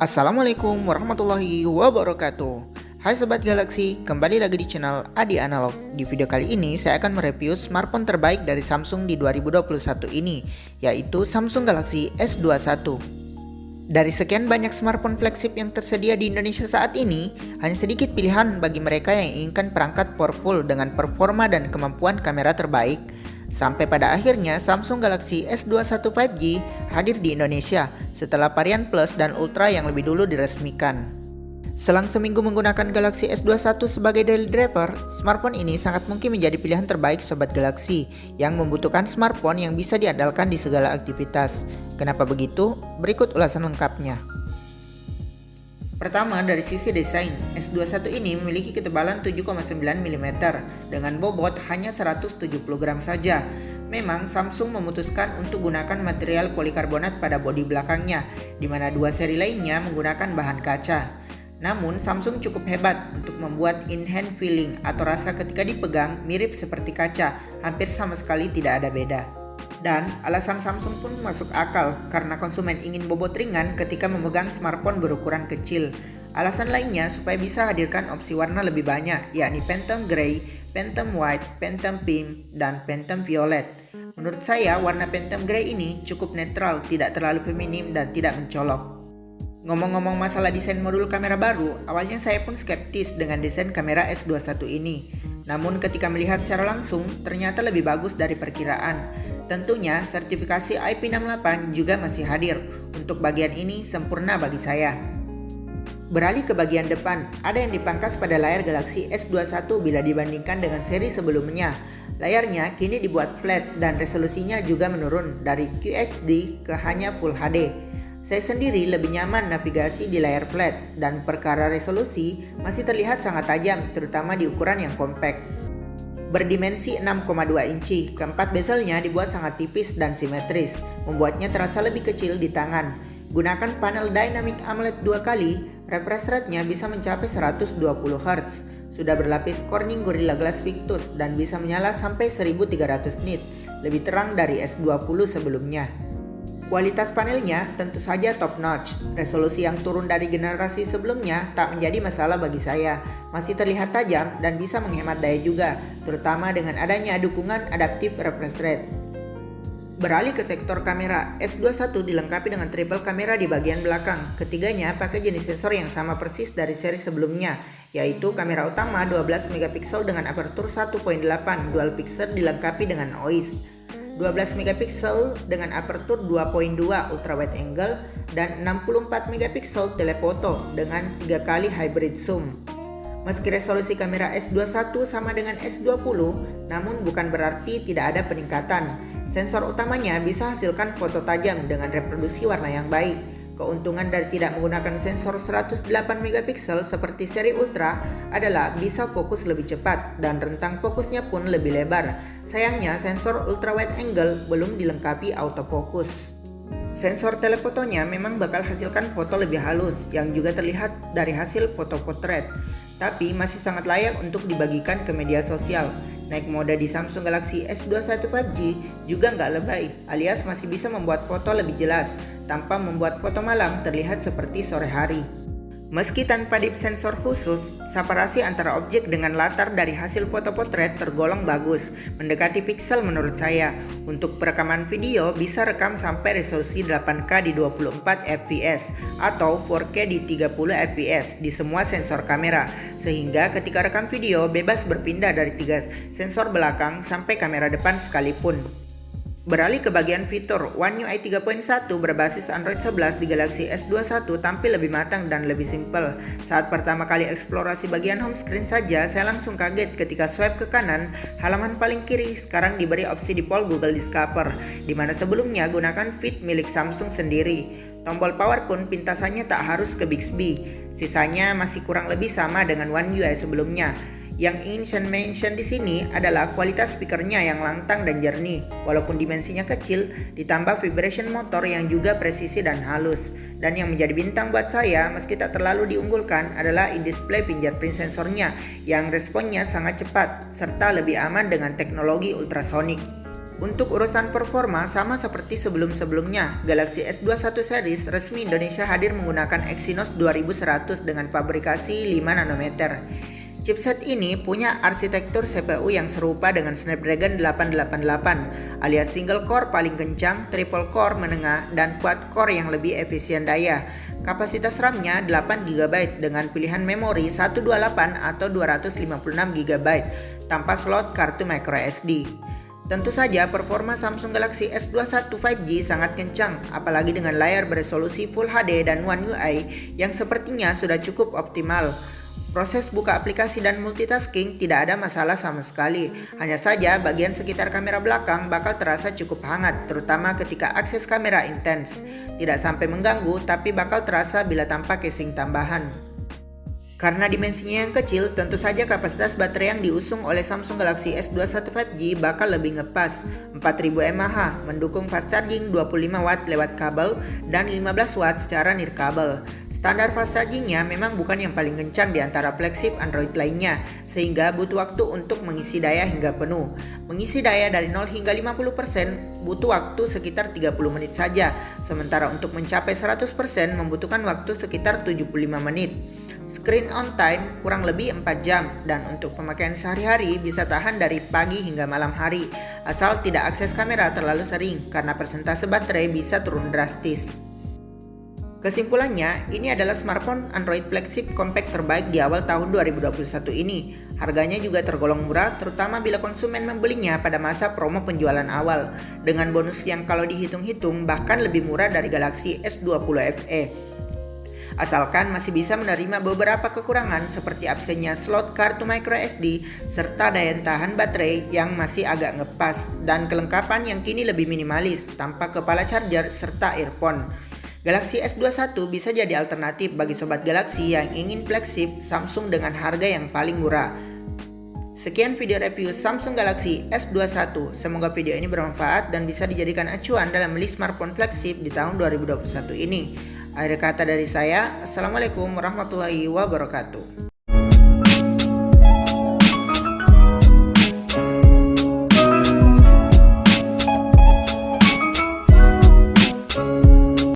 Assalamualaikum warahmatullahi wabarakatuh. Hai Sobat Galaxy, kembali lagi di channel Adi Analog. Di video kali ini saya akan mereview smartphone terbaik dari Samsung di 2021 ini, yaitu Samsung Galaxy S21. Dari sekian banyak smartphone flagship yang tersedia di Indonesia saat ini, hanya sedikit pilihan bagi mereka yang inginkan perangkat powerful dengan performa dan kemampuan kamera terbaik. Sampai pada akhirnya Samsung Galaxy S21 5G hadir di Indonesia setelah varian Plus dan Ultra yang lebih dulu diresmikan. Selang seminggu menggunakan Galaxy S21 sebagai daily driver, smartphone ini sangat mungkin menjadi pilihan terbaik Sobat Galaxy yang membutuhkan smartphone yang bisa diandalkan di segala aktivitas. Kenapa begitu? Berikut ulasan lengkapnya. Pertama, dari sisi desain, S21 ini memiliki ketebalan 7,9 mm dengan bobot hanya 170 gram saja. Memang Samsung memutuskan untuk gunakan material polikarbonat pada bodi belakangnya, di mana dua seri lainnya menggunakan bahan kaca. Namun Samsung cukup hebat untuk membuat in-hand feeling atau rasa ketika dipegang mirip seperti kaca, hampir sama sekali tidak ada beda. Dan alasan Samsung pun masuk akal karena konsumen ingin bobot ringan ketika memegang smartphone berukuran kecil. Alasan lainnya supaya bisa hadirkan opsi warna lebih banyak, yakni Phantom Grey, Phantom White, Phantom Pink, dan Phantom Violet. Menurut saya warna Phantom Grey ini cukup netral, tidak terlalu feminim dan tidak mencolok. Ngomong-ngomong masalah desain modul kamera baru, awalnya saya pun skeptis dengan desain kamera S21 ini. Namun ketika melihat secara langsung, ternyata lebih bagus dari perkiraan. Tentunya sertifikasi IP68 juga masih hadir. Untuk bagian ini sempurna bagi saya. Beralih ke bagian depan, ada yang dipangkas pada layar Galaxy S21 bila dibandingkan dengan seri sebelumnya. Layarnya kini dibuat flat dan resolusinya juga menurun dari QHD ke hanya Full HD. Saya sendiri lebih nyaman navigasi di layar flat dan perkara resolusi masih terlihat sangat tajam, terutama di ukuran yang compact. Berdimensi 6,2 inci, keempat bezelnya dibuat sangat tipis dan simetris, membuatnya terasa lebih kecil di tangan. Gunakan panel Dynamic AMOLED 2 kali, refresh rate-nya bisa mencapai 120 Hz. Sudah berlapis Corning Gorilla Glass Victus dan bisa menyala sampai 1300 nit, lebih terang dari S20 sebelumnya. Kualitas panelnya tentu saja top notch. Resolusi yang turun dari generasi sebelumnya tak menjadi masalah bagi saya. Masih terlihat tajam dan bisa menghemat daya juga, terutama dengan adanya dukungan adaptive refresh rate. Beralih ke sektor kamera, S21 dilengkapi dengan triple kamera di bagian belakang. Ketiganya pakai jenis sensor yang sama persis dari seri sebelumnya, yaitu kamera utama 12 MP dengan aperture 1.8 dual pixel dilengkapi dengan OIS. 12 MP dengan aperture 2.2 ultra wide angle dan 64 MP telefoto dengan 3 kali hybrid zoom. Meski resolusi kamera S21 sama dengan S20, namun bukan berarti tidak ada peningkatan. Sensor utamanya bisa hasilkan foto tajam dengan reproduksi warna yang baik. Keuntungan dari tidak menggunakan sensor 108 MP seperti seri Ultra adalah bisa fokus lebih cepat dan rentang fokusnya pun lebih lebar. Sayangnya sensor ultra wide angle belum dilengkapi autofocus. Sensor telefotonya memang bakal hasilkan foto lebih halus yang juga terlihat dari hasil foto potret, tapi masih sangat layak untuk dibagikan ke media sosial. Naik mode di Samsung Galaxy S21 5G juga nggak lebay, alias masih bisa membuat foto lebih jelas tanpa membuat foto malam terlihat seperti sore hari. Meski tanpa depth sensor khusus, separasi antara objek dengan latar dari hasil foto potret tergolong bagus, mendekati piksel menurut saya. Untuk perekaman video bisa rekam sampai resolusi 8K di 24 fps atau 4K di 30 fps di semua sensor kamera, sehingga ketika rekam video bebas berpindah dari 3 sensor belakang sampai kamera depan sekalipun. Beralih ke bagian fitur, One UI 3.1 berbasis Android 11 di Galaxy S21 tampil lebih matang dan lebih simpel. Saat pertama kali eksplorasi bagian home screen saja, saya langsung kaget ketika swipe ke kanan, halaman paling kiri sekarang diberi opsi default Google Discover, di mana sebelumnya gunakan feed milik Samsung sendiri. Tombol power pun pintasannya tak harus ke Bixby, sisanya masih kurang lebih sama dengan One UI sebelumnya. Yang ingin saya mention di sini adalah kualitas speakernya yang lantang dan jernih, walaupun dimensinya kecil, ditambah vibration motor yang juga presisi dan halus. Dan yang menjadi bintang buat saya, meski tak terlalu diunggulkan, adalah in-display fingerprint sensornya yang responnya sangat cepat serta lebih aman dengan teknologi ultrasonic. Untuk urusan performa sama seperti sebelum-sebelumnya, Galaxy S21 series resmi Indonesia hadir menggunakan Exynos 2100 dengan fabrikasi 5 nanometer. Chipset ini punya arsitektur CPU yang serupa dengan Snapdragon 888 alias single core paling kencang, triple core menengah, dan quad core yang lebih efisien daya. Kapasitas RAM-nya 8GB dengan pilihan memori 128 atau 256GB tanpa slot kartu microSD. Tentu saja performa Samsung Galaxy S21 5G sangat kencang, apalagi dengan layar beresolusi Full HD dan One UI yang sepertinya sudah cukup optimal. Proses buka aplikasi dan multitasking tidak ada masalah sama sekali. Hanya saja bagian sekitar kamera belakang bakal terasa cukup hangat, terutama ketika akses kamera intens. Tidak sampai mengganggu, tapi bakal terasa bila tanpa casing tambahan. Karena dimensinya yang kecil, tentu saja kapasitas baterai yang diusung oleh Samsung Galaxy S21 5G bakal lebih ngepas, 4000 mAh, mendukung fast charging 25 Watt lewat kabel dan 15 Watt secara nirkabel. Standar fast chargingnya memang bukan yang paling kencang di antara flagship Android lainnya, sehingga butuh waktu untuk mengisi daya hingga penuh. Mengisi daya dari 0 hingga 50% butuh waktu sekitar 30 menit saja, sementara untuk mencapai 100% membutuhkan waktu sekitar 75 menit. Screen on time kurang lebih 4 jam dan untuk pemakaian sehari-hari bisa tahan dari pagi hingga malam hari, asal tidak akses kamera terlalu sering karena persentase baterai bisa turun drastis. Kesimpulannya, ini adalah smartphone Android flagship compact terbaik di awal tahun 2021 ini. Harganya juga tergolong murah, terutama bila konsumen membelinya pada masa promo penjualan awal, dengan bonus yang kalau dihitung-hitung bahkan lebih murah dari Galaxy S20 FE. Asalkan masih bisa menerima beberapa kekurangan seperti absennya slot kartu microSD serta daya tahan baterai yang masih agak ngepas dan kelengkapan yang kini lebih minimalis tanpa kepala charger serta earphone. Galaxy S21 bisa jadi alternatif bagi sobat Galaxy yang ingin flagship Samsung dengan harga yang paling murah. Sekian video review Samsung Galaxy S21. Semoga video ini bermanfaat dan bisa dijadikan acuan dalam membeli smartphone flagship di tahun 2021 ini. Akhir kata dari saya, Assalamualaikum warahmatullahi wabarakatuh.